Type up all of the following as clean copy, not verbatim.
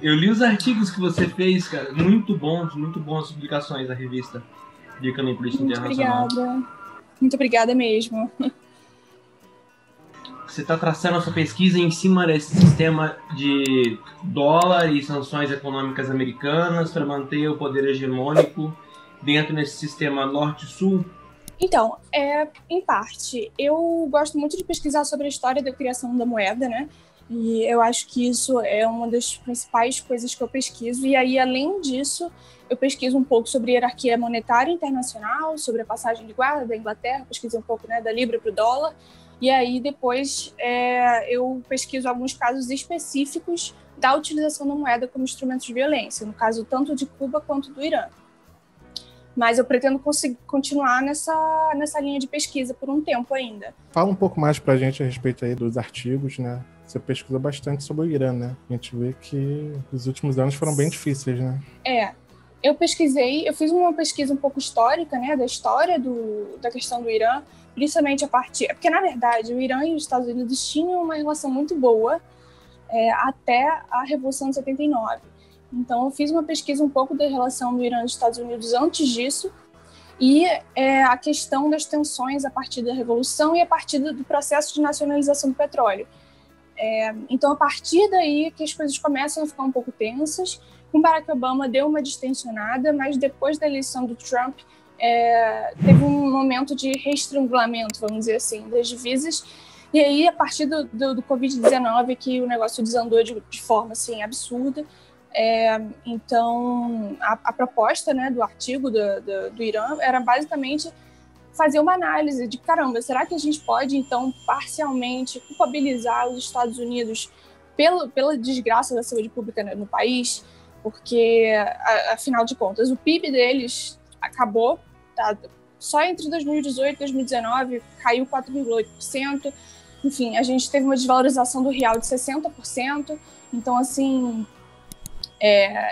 Eu li os artigos que você fez, cara. Muito boas as publicações da revista de Economia e Política Internacional. Muito obrigada mesmo. Você está traçando a sua pesquisa em cima desse sistema de dólar e sanções econômicas americanas para manter o poder hegemônico dentro desse sistema norte-sul? Então, em parte, eu gosto muito de pesquisar sobre a história da criação da moeda, né? E eu acho que isso é uma das principais coisas que eu pesquiso. E aí, além disso, eu pesquiso um pouco sobre hierarquia monetária internacional, sobre a passagem de guarda da Inglaterra, pesquiso um pouco, né, da Libra para o dólar. E aí, depois, eu pesquiso alguns casos específicos da utilização da moeda como instrumento de violência, no caso tanto de Cuba quanto do Irã. Mas eu pretendo continuar nessa linha de pesquisa por um tempo ainda. Fala um pouco mais pra gente a respeito aí dos artigos, né? Você pesquisa bastante sobre o Irã, né? A gente vê que os últimos anos foram bem difíceis, né? Eu fiz uma pesquisa um pouco histórica, né? Da história da questão do Irã, principalmente a partir... Porque, na verdade, o Irã e os Estados Unidos tinham uma relação muito boa até a Revolução de 79. Então, eu fiz uma pesquisa um pouco da relação do Irã e dos Estados Unidos antes disso e a questão das tensões a partir da Revolução e a partir do processo de nacionalização do petróleo. Então, a partir daí que as coisas começam a ficar um pouco tensas. Com Barack Obama deu uma distensionada, mas depois da eleição do Trump, teve um momento de reestrangulamento, vamos dizer assim, das divisas. E aí, a partir do Covid-19, que o negócio desandou de forma assim, absurda. Então, a proposta, né, do artigo do Irã era basicamente fazer uma análise de, caramba, será que a gente pode, então, parcialmente culpabilizar os Estados Unidos pela desgraça da saúde pública no país? Porque, afinal de contas, o PIB deles acabou, tá? Só entre 2018 e 2019 caiu 4,8%. Enfim, a gente teve uma desvalorização do real de 60%. Então, assim...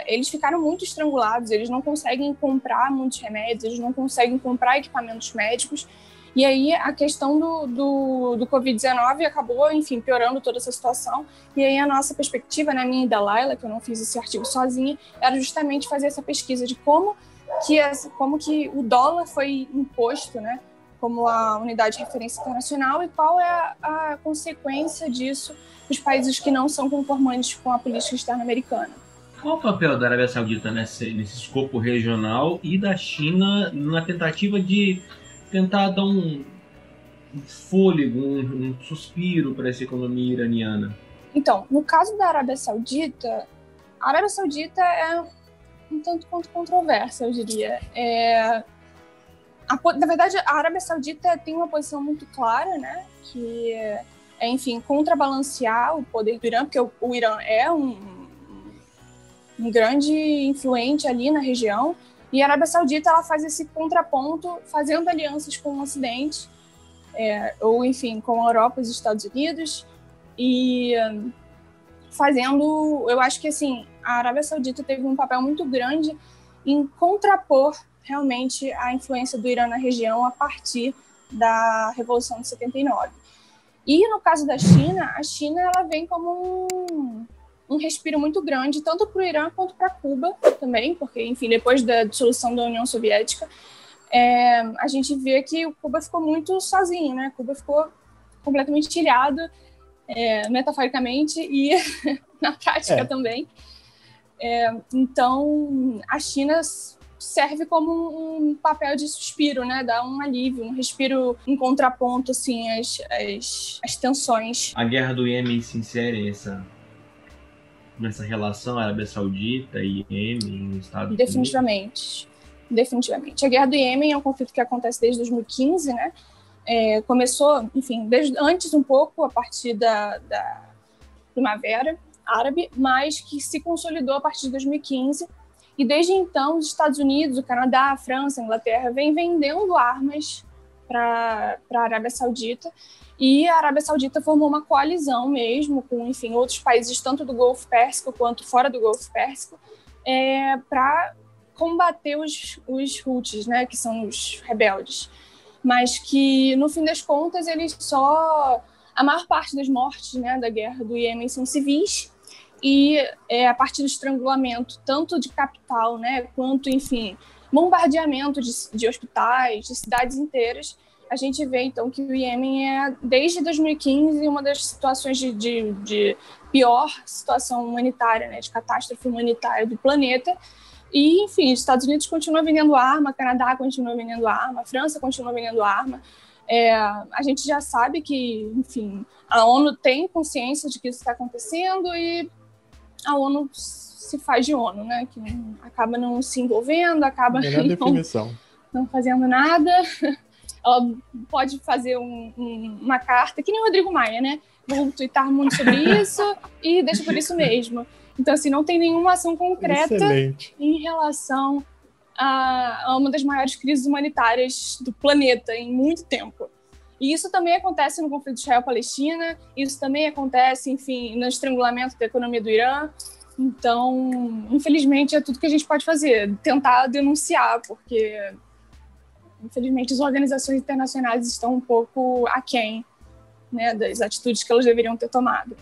eles ficaram muito estrangulados, eles não conseguem comprar muitos remédios, eles não conseguem comprar equipamentos médicos, e aí a questão do Covid-19 acabou, enfim, piorando toda essa situação, e aí a nossa perspectiva, né, minha e da Laila, que eu não fiz esse artigo sozinha, era justamente fazer essa pesquisa de como que o dólar foi imposto, né, como a unidade de referência internacional, e qual é a consequência disso para os países que não são conformantes com a política externa americana. Qual o papel da Arábia Saudita nesse escopo regional e da China na tentativa de tentar dar um fôlego, um suspiro para essa economia iraniana? Então, no caso da Arábia Saudita, a Arábia Saudita é um tanto quanto controversa, eu diria. Na verdade, a Arábia Saudita tem uma posição muito clara, né, que enfim, contrabalancear o poder do Irã, porque o Irã é um grande influente ali na região, e a Arábia Saudita ela faz esse contraponto, fazendo alianças com o Ocidente, ou enfim, com a Europa e os Estados Unidos, e fazendo, eu acho que assim, a Arábia Saudita teve um papel muito grande em contrapor realmente a influência do Irã na região a partir da Revolução de 79. E no caso da China, a China ela vem como um respiro muito grande, tanto para o Irã quanto para Cuba também, porque, enfim, depois da dissolução da União Soviética, a gente vê que o Cuba ficou muito sozinho, né? Cuba ficou completamente ilhado, metaforicamente e na prática também. Então, a China serve como um papel de suspiro, né? Dá um alívio, um respiro em contraponto, assim, às tensões. A guerra do Iêmen se insere nessa relação Arábia Saudita e Iêmen, Estados Unidos? Definitivamente. A guerra do Iêmen é um conflito que acontece desde 2015, né? Começou, enfim, antes um pouco, a partir da Primavera Árabe, mas que se consolidou a partir de 2015. E desde então, os Estados Unidos, o Canadá, a França, a Inglaterra vêm vendendo armas para a Arábia Saudita, e a Arábia Saudita formou uma coalizão mesmo com, enfim, outros países, tanto do Golfo Pérsico quanto fora do Golfo Pérsico, para combater os Houthis, né, que são os rebeldes. Mas que, no fim das contas, a maior parte das mortes, né, da guerra do Iêmen são civis, e a partir do estrangulamento, tanto de capital, né, quanto, enfim, bombardeamento de hospitais, de cidades inteiras, a gente vê, então, que o Iêmen é, desde 2015, uma das situações de pior situação humanitária, né, de catástrofe humanitária do planeta. E, enfim, os Estados Unidos continuam vendendo arma, Canadá continua vendendo arma, França continua vendendo arma. A gente já sabe que, enfim, a ONU tem consciência de que isso está acontecendo e a ONU se faz de ONU, né? Que acaba não se envolvendo, acaba não fazendo nada. Ela pode fazer uma carta, que nem o Rodrigo Maia, né? Vou twittar muito sobre isso e deixa por isso mesmo. Então, assim, não tem nenhuma ação concreta em relação a uma das maiores crises humanitárias do planeta em muito tempo. E isso também acontece no conflito Israel-Palestina, isso também acontece, enfim, no estrangulamento da economia do Irã. Então, infelizmente, é tudo que a gente pode fazer, tentar denunciar, porque, infelizmente, as organizações internacionais estão um pouco aquém, né, das atitudes que elas deveriam ter tomado.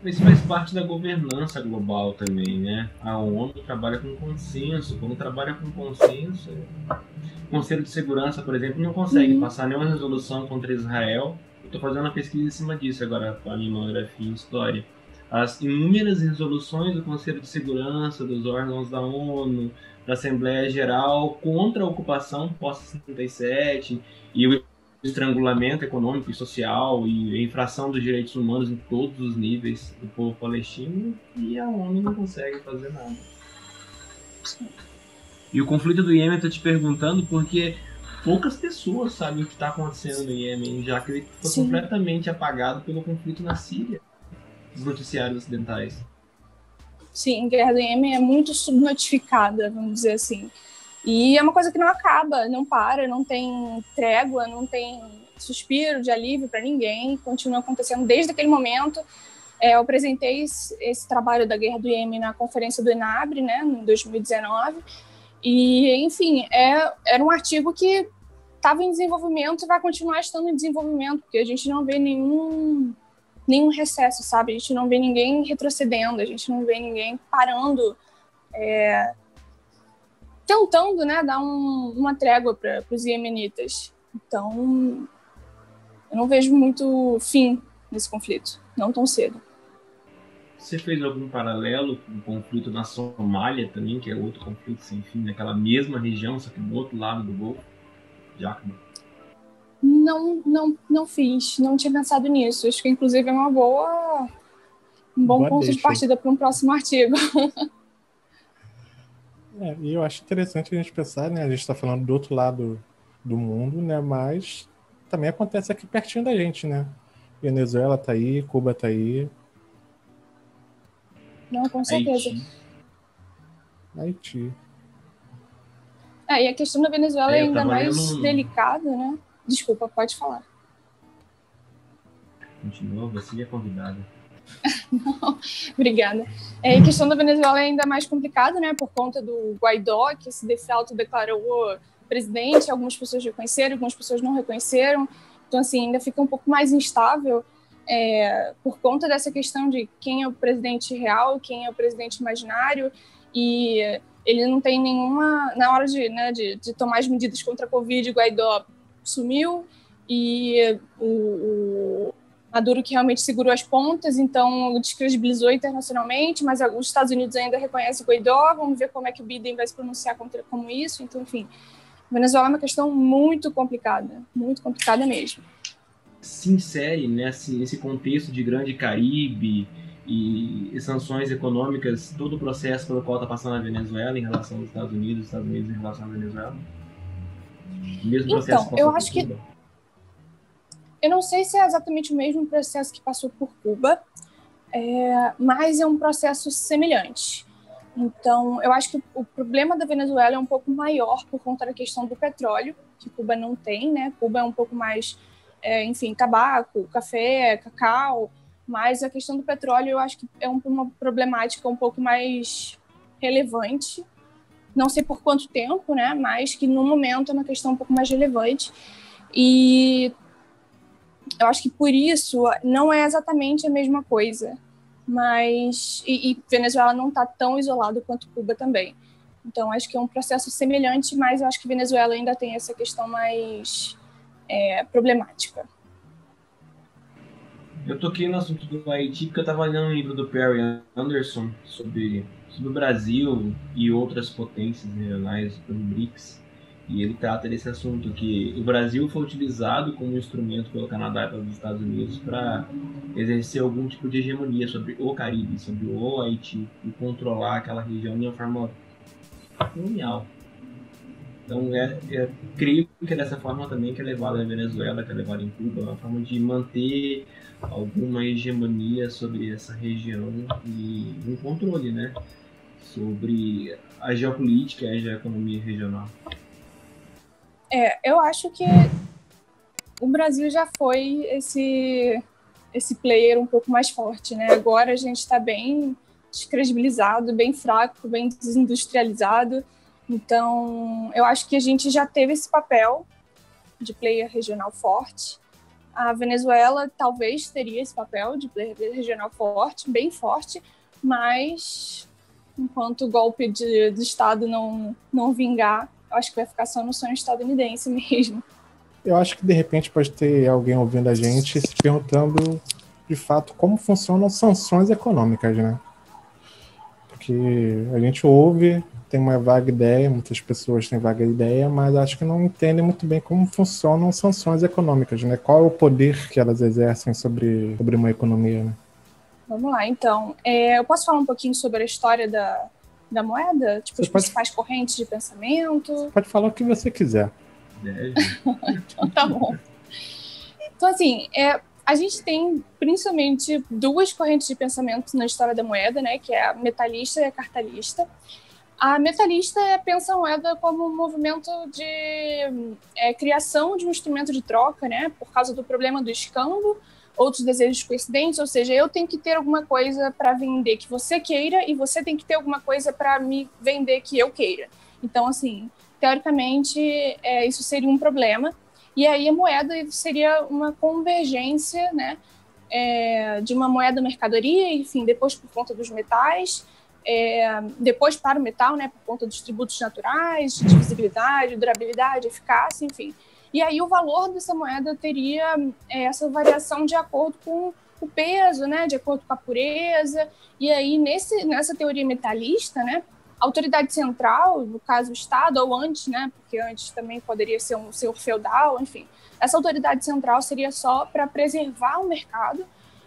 Isso faz parte da governança global também, né? A ONU trabalha com consenso. Quando trabalha com consenso, o Conselho de Segurança, por exemplo, não consegue passar nenhuma resolução contra Israel. Eu estou fazendo uma pesquisa em cima disso agora, com a minha monografia em História. As inúmeras resoluções do Conselho de Segurança, dos órgãos da ONU, da Assembleia Geral, contra a ocupação pós-67 e o estrangulamento econômico e social e a infração dos direitos humanos em todos os níveis do povo palestino, e a ONU não consegue fazer nada. E o conflito do Iêmen, eu tô te perguntando porque poucas pessoas sabem o que está acontecendo no Iêmen, já que ele foi completamente apagado pelo conflito na Síria, dos noticiários ocidentais. Sim, a guerra do Iêmen é muito subnotificada, vamos dizer assim. E é uma coisa que não acaba, não para, não tem trégua, não tem suspiro de alívio para ninguém, continua acontecendo desde aquele momento. Eu apresentei esse trabalho da guerra do Iêmen na conferência do ENABRE, né, em 2019, e, enfim, era um artigo que estava em desenvolvimento e vai continuar estando em desenvolvimento, porque a gente não vê nenhum recesso, sabe? A gente não vê ninguém retrocedendo, a gente não vê ninguém parando, tentando, né, dar uma trégua para os iemenitas. Então, eu não vejo muito fim nesse conflito, não tão cedo. Você fez algum paralelo com o conflito na Somália também, que é outro conflito sem fim, naquela mesma região, só que do outro lado do Golfo? Jacqueline? Não fiz, não tinha pensado nisso. Acho que, inclusive, é um bom ponto de partida para um próximo artigo. E eu acho interessante a gente pensar, né? A gente está falando do outro lado do mundo, né? Mas também acontece aqui pertinho da gente, né? Venezuela tá aí, Cuba tá aí. Não, com certeza. Haiti. E a questão da Venezuela é ainda mais delicada, né? Desculpa, pode falar. Continua, você é convidada. Não, obrigada. A questão da Venezuela é ainda mais complicada, né? Por conta do Guaidó, que se autodeclarou presidente, algumas pessoas reconheceram, algumas pessoas não reconheceram. Então, assim, ainda fica um pouco mais instável por conta dessa questão de quem é o presidente real, quem é o presidente imaginário, e ele não tem nenhuma... Na hora de tomar as medidas contra a Covid, o Guaidó sumiu, e o Maduro, que realmente segurou as pontas, então descredibilizou internacionalmente, mas os Estados Unidos ainda reconhecem o Guaidó. Vamos ver como é que o Biden vai se pronunciar como isso. Então, enfim, Venezuela é uma questão muito complicada mesmo. Se insere nesse contexto de Grande Caribe e sanções econômicas, todo o processo pelo qual está passando a Venezuela em relação aos Estados Unidos em relação à Venezuela? O mesmo processo então, eu acho que... Eu não sei se é exatamente o mesmo processo que passou por Cuba, mas é um processo semelhante. Então, eu acho que o problema da Venezuela é um pouco maior por conta da questão do petróleo, que Cuba não tem, né? Cuba é um pouco mais, enfim, tabaco, café, cacau, mas a questão do petróleo eu acho que é uma problemática um pouco mais relevante. Não sei por quanto tempo, né? Mas que no momento é uma questão um pouco mais relevante. E eu acho que por isso não é exatamente a mesma coisa. mas e Venezuela não está tão isolado quanto Cuba também. Então, acho que é um processo semelhante, mas eu acho que Venezuela ainda tem essa questão mais problemática. Eu toquei no assunto do Haiti porque eu estava lendo um livro do Perry Anderson sobre o Brasil e outras potências regionais do BRICS. E ele trata desse assunto, que o Brasil foi utilizado como instrumento pelo Canadá e pelos Estados Unidos para exercer algum tipo de hegemonia sobre o Caribe, sobre o Haiti, e controlar aquela região de uma forma colonial. Então, creio que é dessa forma também que é levado na Venezuela, que é levado em Cuba, uma forma de manter alguma hegemonia sobre essa região e um controle, né, sobre a geopolítica e a geoeconomia regional. Eu acho que o Brasil já foi esse player um pouco mais forte, né? Agora a gente está bem descredibilizado, bem fraco, bem desindustrializado. Então, eu acho que a gente já teve esse papel de player regional forte. A Venezuela talvez teria esse papel de player regional forte, bem forte, mas enquanto o golpe do Estado não vingar, eu acho que vai ficar só no sonho estadunidense mesmo. Eu acho que de repente pode ter alguém ouvindo a gente se perguntando de fato como funcionam sanções econômicas, né? Porque a gente ouve, tem uma vaga ideia, muitas pessoas têm vaga ideia, mas acho que não entendem muito bem como funcionam sanções econômicas, né? Qual é o poder que elas exercem sobre uma economia, né? Vamos lá, então. Eu posso falar um pouquinho sobre a história da moeda? Tipo, as principais correntes de pensamento? Você pode falar o que você quiser. Então, tá bom. Então, assim, a gente tem principalmente duas correntes de pensamento na história da moeda, né? Que é a metalista e a cartalista. A metalista pensa a moeda como um movimento de criação de um instrumento de troca, né? Por causa do problema do escambo, outros desejos coincidentes, ou seja, eu tenho que ter alguma coisa para vender que você queira e você tem que ter alguma coisa para me vender que eu queira. Então, assim, teoricamente, isso seria um problema. E aí a moeda seria uma convergência, né, de uma moeda mercadoria, enfim, depois por conta dos metais, depois para o metal, né, por conta dos tributos naturais, de divisibilidade, durabilidade, eficácia, enfim. E aí o valor dessa moeda teria essa variação de acordo com o peso, né, de acordo com a pureza. E aí nessa teoria metalista, né, a autoridade central, no caso o Estado, ou antes, né, porque antes também poderia ser um senhor feudal, enfim, essa autoridade central seria só para preservar o mercado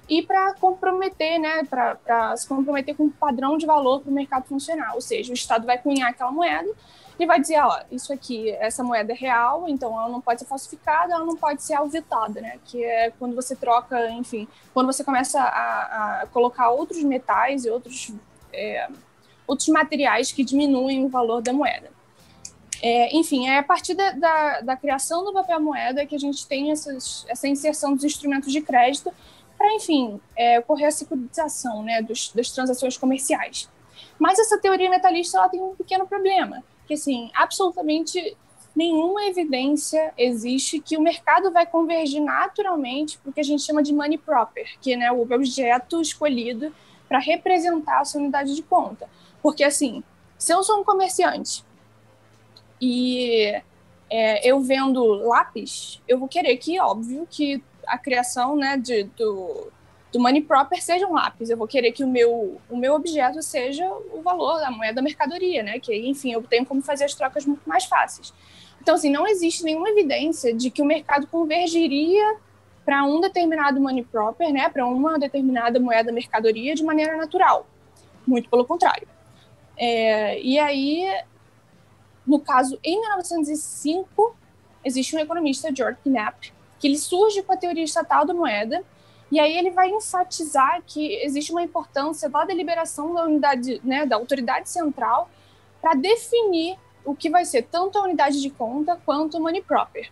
e para comprometer, né, para se comprometer com um padrão de valor para o mercado funcionar. Ou seja, o Estado vai cunhar aquela moeda e vai dizer, ó, isso aqui, essa moeda é real, então ela não pode ser falsificada, ela não pode ser alvetada, né, que é quando você troca, enfim, quando você começa a colocar outros metais e outros materiais que diminuem o valor da moeda. Enfim, é a partir da criação do papel moeda que a gente tem essa inserção dos instrumentos de crédito para, enfim, ocorrer a securitização, né, das transações comerciais. Mas essa teoria metalista ela tem um pequeno problema, que, assim, absolutamente nenhuma evidência existe que o mercado vai convergir naturalmente para o que a gente chama de money proper, que é, né, o objeto escolhido para representar a sua unidade de conta. Porque, assim, se eu sou um comerciante e eu vendo lápis, eu vou querer que, óbvio, que a criação, né, do money proper seja um lápis. Eu vou querer que o meu objeto seja o valor da moeda da mercadoria, né? Que, enfim, eu tenho como fazer as trocas muito mais fáceis. Então, assim, não existe nenhuma evidência de que o mercado convergiria para um determinado money proper, né? Para uma determinada moeda mercadoria de maneira natural. Muito pelo contrário. E aí, no caso, em 1905, existe um economista, George Knapp, que ele surge com a teoria estatal da moeda, e aí ele vai enfatizar que existe uma importância da deliberação da unidade, né, da autoridade central para definir o que vai ser tanto a unidade de conta quanto o money proper.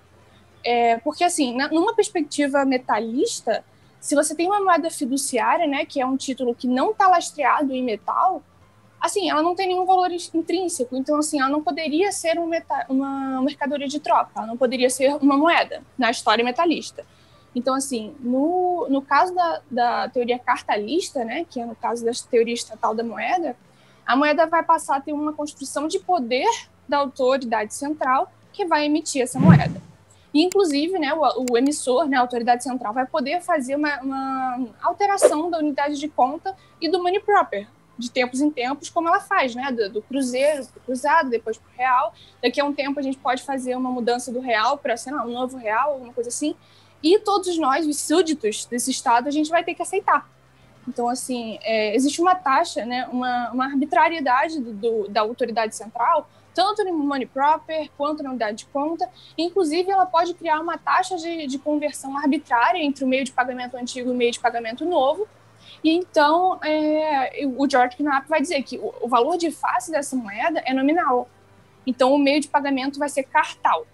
Porque, assim, numa perspectiva metalista, se você tem uma moeda fiduciária, né, que é um título que não está lastreado em metal, assim, ela não tem nenhum valor intrínseco, então, assim, ela não poderia ser uma mercadoria de troca, ela não poderia ser uma moeda na história metalista. Então, assim, no caso da teoria cartalista, né, que é no caso da teoria estatal da moeda, a moeda vai passar a ter uma construção de poder da autoridade central que vai emitir essa moeda. E, inclusive, né, o emissor, né, a autoridade central, vai poder fazer uma alteração da unidade de conta e do money proper, de tempos em tempos, como ela faz, né, do cruzeiro para o cruzado, depois para o real. Daqui a um tempo a gente pode fazer uma mudança do real para, sei lá, um novo real, alguma coisa assim. E todos nós, os súditos desse Estado, a gente vai ter que aceitar. Então, assim, existe uma taxa, né, uma arbitrariedade da autoridade central, tanto no money proper quanto na unidade de conta. Inclusive, ela pode criar uma taxa de conversão arbitrária entre o meio de pagamento antigo e o meio de pagamento novo. E então, o George Knapp vai dizer que o valor de face dessa moeda é nominal. Então, o meio de pagamento vai ser cartal,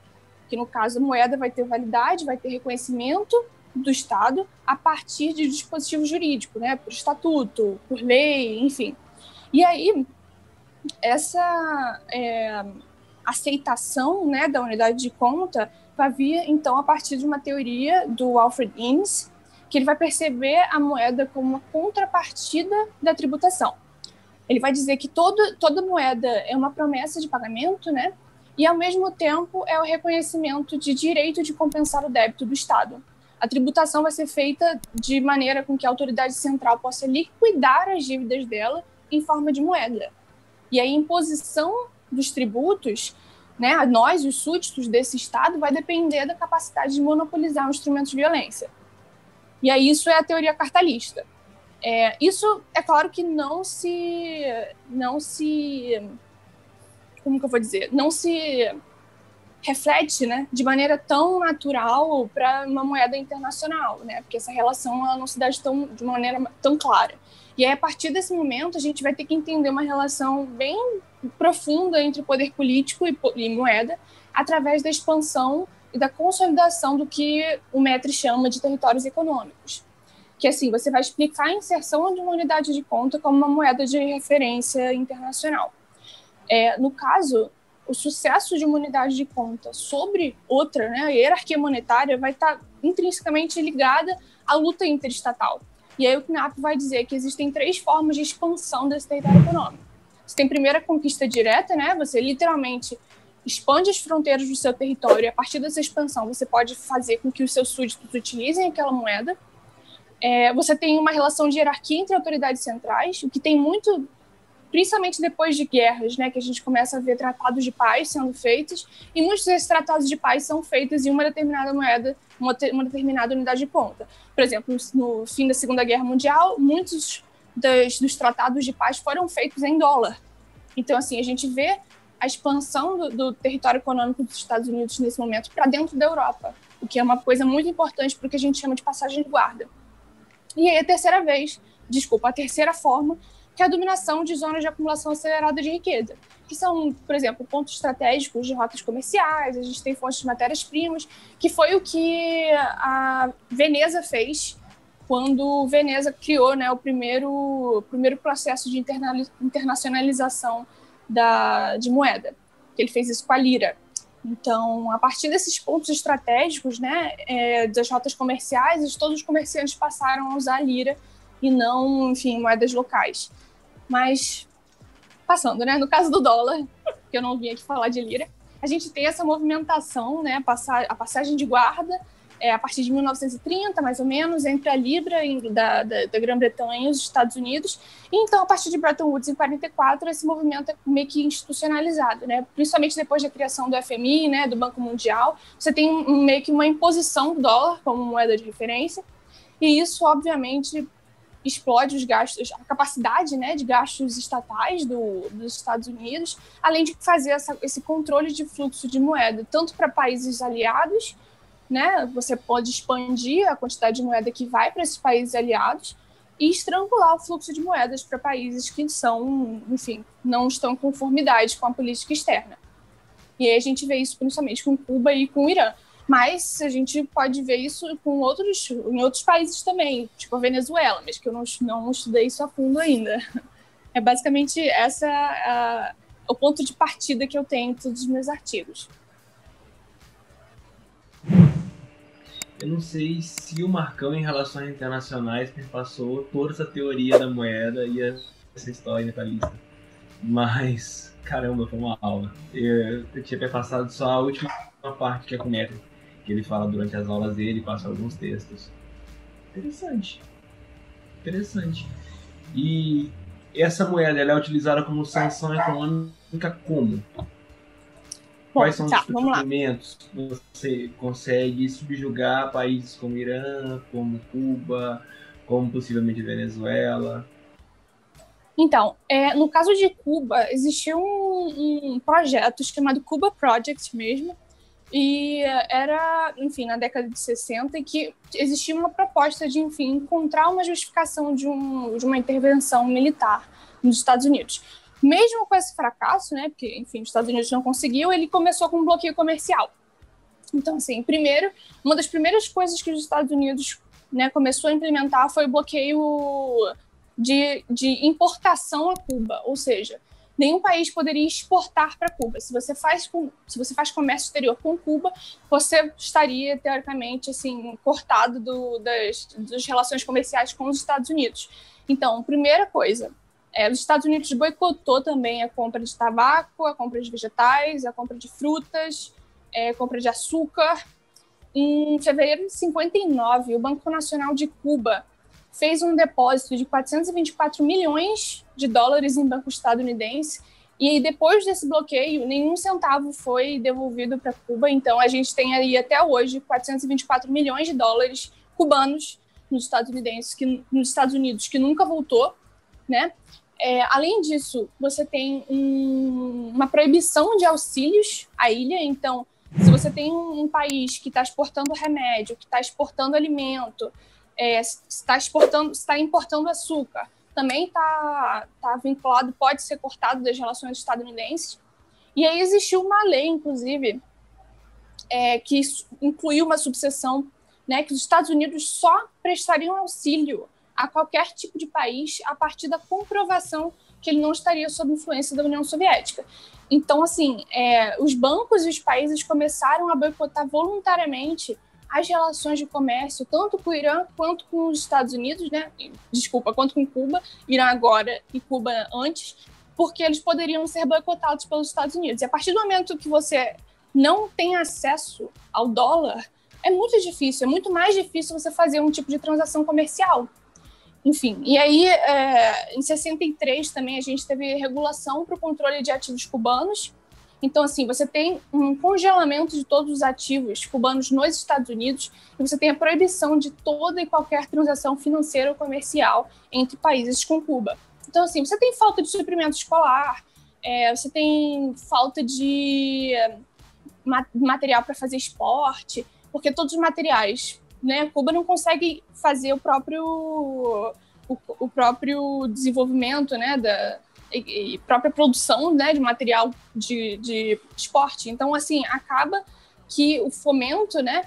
que no caso a moeda vai ter validade, vai ter reconhecimento do Estado a partir de dispositivo jurídico, né, por estatuto, por lei, enfim. E aí, essa aceitação, né, da unidade de conta vai vir, então, a partir de uma teoria do Alfred Innes, que ele vai perceber a moeda como uma contrapartida da tributação. Ele vai dizer que toda moeda é uma promessa de pagamento, né, e, ao mesmo tempo, é o reconhecimento de direito de compensar o débito do Estado. A tributação vai ser feita de maneira com que a autoridade central possa liquidar as dívidas dela em forma de moeda. E a imposição dos tributos, né, a nós, os súditos desse Estado, vai depender da capacidade de monopolizar um instrumento de violência. E aí isso é a teoria cartalista. Isso, é claro que não se como que eu vou dizer? Não se reflete, né, de maneira tão natural para uma moeda internacional, né, porque essa relação ela não se dá de uma maneira tão clara. E aí, a partir desse momento, a gente vai ter que entender uma relação bem profunda entre poder político e moeda, através da expansão e da consolidação do que o Metri chama de territórios econômicos. Que, assim, você vai explicar a inserção de uma unidade de conta como uma moeda de referência internacional. No caso, o sucesso de uma unidade de conta sobre outra, né, a hierarquia monetária vai estar intrinsecamente ligada à luta interestatal. E aí o Knapp vai dizer que existem 3 formas de expansão desse território econômico. Você tem primeiro a conquista direta, né, você literalmente expande as fronteiras do seu território e a partir dessa expansão você pode fazer com que os seus súditos utilizem aquela moeda. Você tem uma relação de hierarquia entre autoridades centrais, o que tem muito, principalmente depois de guerras, né, que a gente começa a ver tratados de paz sendo feitos, e muitos desses tratados de paz são feitos em uma determinada moeda, uma determinada unidade de conta. Por exemplo, no fim da Segunda Guerra Mundial, muitos dos tratados de paz foram feitos em dólar. Então, assim, a gente vê a expansão do território econômico dos Estados Unidos nesse momento para dentro da Europa, o que é uma coisa muito importante para o que a gente chama de passagem de guarda. E aí a terceira forma, que é a dominação de zonas de acumulação acelerada de riqueza, que são, por exemplo, pontos estratégicos de rotas comerciais, a gente tem fontes de matérias-primas, que foi o que a Veneza fez quando Veneza criou, né, o primeiro processo de internacionalização de moeda, que ele fez isso com a lira. Então, a partir desses pontos estratégicos, né, das rotas comerciais, todos os comerciantes passaram a usar a lira e não, enfim, moedas locais. Mas, passando, né, no caso do dólar, que eu não vim aqui falar de lira, a gente tem essa movimentação, né, a passagem de guarda, a partir de 1930, mais ou menos, entre a Libra da Grã-Bretanha e os Estados Unidos. E, então, a partir de Bretton Woods, em 1944, esse movimento é meio que institucionalizado, né? Principalmente depois da criação do FMI, né, do Banco Mundial. Você tem meio que uma imposição do dólar como moeda de referência. E isso, obviamente, explode os gastos, a capacidade, né, de gastos estatais dos Estados Unidos, além de fazer esse controle de fluxo de moeda, tanto para países aliados, né, você pode expandir a quantidade de moeda que vai para esses países aliados e estrangular o fluxo de moedas para países que são, enfim, não estão em conformidade com a política externa. E aí a gente vê isso principalmente com Cuba e com o Irã. Mas a gente pode ver isso em outros países também, tipo a Venezuela, mas que eu não estudei isso a fundo ainda. É basicamente o ponto de partida que eu tenho em todos os meus artigos. Eu não sei se o Marcão, em relações internacionais, perpassou toda essa teoria da moeda e essa história detalhista. Mas, caramba, foi uma aula. Eu tinha perpassado só a última parte, que é com o método, que ele fala durante as aulas dele, passa alguns textos. Interessante. E essa moeda, ela é utilizada como sanção econômica como? Quais são os instrumentos que você consegue subjugar países como Irã, como Cuba, como possivelmente Venezuela? Então, no caso de Cuba, existia um projeto chamado Cuba Project mesmo, e era, enfim, na década de 60, e que existia uma proposta de, enfim, encontrar uma justificação de uma intervenção militar nos Estados Unidos. Mesmo com esse fracasso, né, porque, enfim, os Estados Unidos não conseguiu, ele começou com um bloqueio comercial. Então, assim, primeiro, uma das primeiras coisas que os Estados Unidos, né, começou a implementar foi o bloqueio de importação a Cuba, ou seja, nenhum país poderia exportar para Cuba. Se você faz comércio exterior com Cuba, você estaria, teoricamente, assim, cortado das relações comerciais com os Estados Unidos. Então, primeira coisa, os Estados Unidos boicotou também a compra de tabaco, a compra de vegetais, a compra de frutas, a compra de açúcar. Em fevereiro de 59, o Banco Nacional de Cuba fez um depósito de 424 milhões de dólares em banco estadunidense, e depois desse bloqueio, nenhum centavo foi devolvido para Cuba. Então, a gente tem aí até hoje 424 milhões de dólares cubanos nos Estados Unidos, que nunca voltou, né? Além disso, você tem uma proibição de auxílios à ilha. Então, se você tem um país que está exportando remédio, que está exportando alimento, está importando açúcar, também está vinculado, pode ser cortado das relações estadunidenses. E aí existiu uma lei, inclusive, que incluiu uma subseção, né, que os Estados Unidos só prestariam auxílio a qualquer tipo de país a partir da comprovação que ele não estaria sob influência da União Soviética. Então, assim, os bancos e os países começaram a boicotar voluntariamente as relações de comércio, tanto com o Irã quanto com os Estados Unidos, né? Desculpa, quanto com Cuba, Irã agora e Cuba antes, porque eles poderiam ser boicotados pelos Estados Unidos. E a partir do momento que você não tem acesso ao dólar, é muito difícil, é muito mais difícil você fazer um tipo de transação comercial. Enfim, e aí, em 63 também a gente teve regulação para o controle de ativos cubanos. Então, assim, você tem um congelamento de todos os ativos cubanos nos Estados Unidos, e você tem a proibição de toda e qualquer transação financeira ou comercial entre países com Cuba. Então, assim, você tem falta de suprimento escolar, você tem falta de material para fazer esporte, porque todos os materiais, né, Cuba não consegue fazer o próprio desenvolvimento, né, e própria produção, né, de material de esporte. Então, assim, acaba que o fomento, né,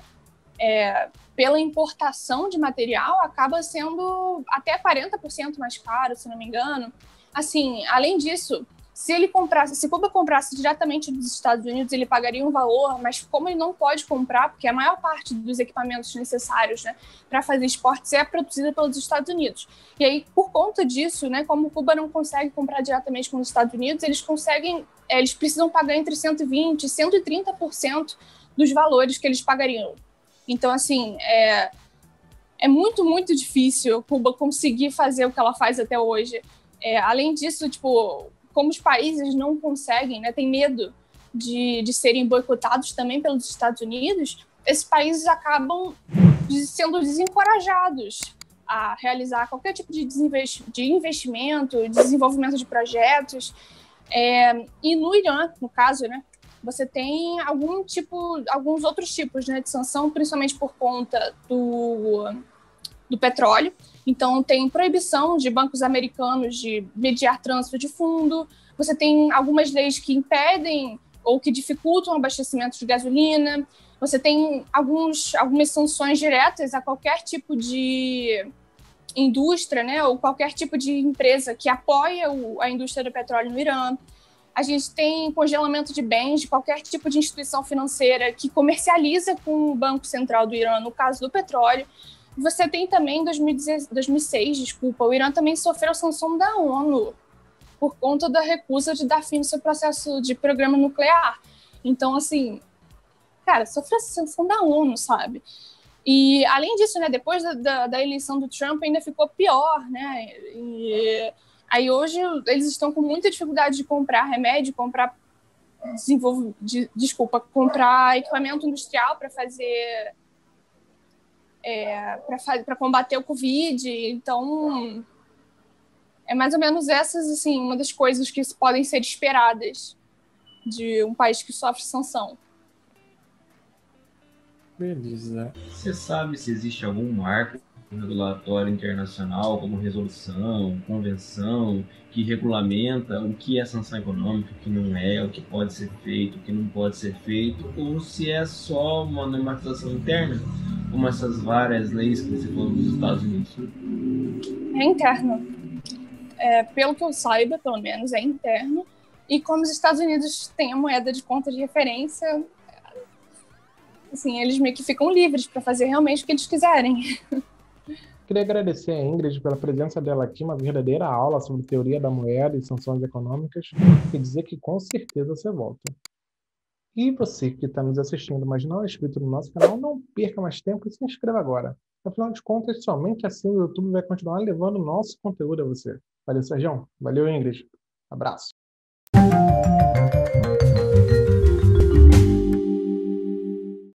pela importação de material acaba sendo até 40% mais caro, se não me engano. Assim, além disso, se Cuba comprasse diretamente dos Estados Unidos, ele pagaria um valor, mas como ele não pode comprar, porque a maior parte dos equipamentos necessários, né, para fazer esportes é produzida pelos Estados Unidos. E aí, por conta disso, né, como Cuba não consegue comprar diretamente com os Estados Unidos, eles precisam pagar entre 120% e 130% dos valores que eles pagariam. Então, assim, é muito, muito difícil Cuba conseguir fazer o que ela faz até hoje. Além disso, tipo, como os países não conseguem, né, têm medo de serem boicotados também pelos Estados Unidos, esses países acabam sendo desencorajados a realizar qualquer tipo de investimento, desenvolvimento de projetos. E no Irã, no caso, né, você tem alguns outros tipos, né, de sanção, principalmente por conta do petróleo. Então, tem proibição de bancos americanos de mediar trânsito de fundo, você tem algumas leis que impedem ou que dificultam o abastecimento de gasolina, você tem algumas sanções diretas a qualquer tipo de indústria, né, ou qualquer tipo de empresa que apoia a indústria do petróleo no Irã. A gente tem congelamento de bens de qualquer tipo de instituição financeira que comercializa com o Banco Central do Irã, no caso do petróleo. Você tem também, em 2006, o Irã também sofreu sanção da ONU por conta da recusa de dar fim no seu processo de programa nuclear. Então, assim, cara, sofreu sanção da ONU, sabe? E, além disso, né, depois da eleição do Trump, ainda ficou pior, né? E aí, hoje, eles estão com muita dificuldade de comprar remédio, comprar equipamento industrial para fazer... para combater o Covid. Então, é mais ou menos essas, assim, uma das coisas que podem ser esperadas de um país que sofre sanção. Beleza. Você sabe se existe algum marco regulatório internacional, como resolução, convenção, que regulamenta o que é sanção econômica, o que não é, o que pode ser feito, o que não pode ser feito, ou se é só uma normatização interna, como essas várias leis que você falou dos Estados Unidos? É interno. Pelo que eu saiba, pelo menos, é interno. E como os Estados Unidos têm a moeda de conta de referência, assim, eles meio que ficam livres para fazer realmente o que eles quiserem. Queria agradecer a Ingrid pela presença dela aqui, uma verdadeira aula sobre teoria da moeda e sanções econômicas, e dizer que com certeza você volta. E você que está nos assistindo, mas não é inscrito no nosso canal, não perca mais tempo e se inscreva agora. Afinal de contas, somente assim o YouTube vai continuar levando o nosso conteúdo a você. Valeu, Sérgio. Valeu, Ingrid. Abraço.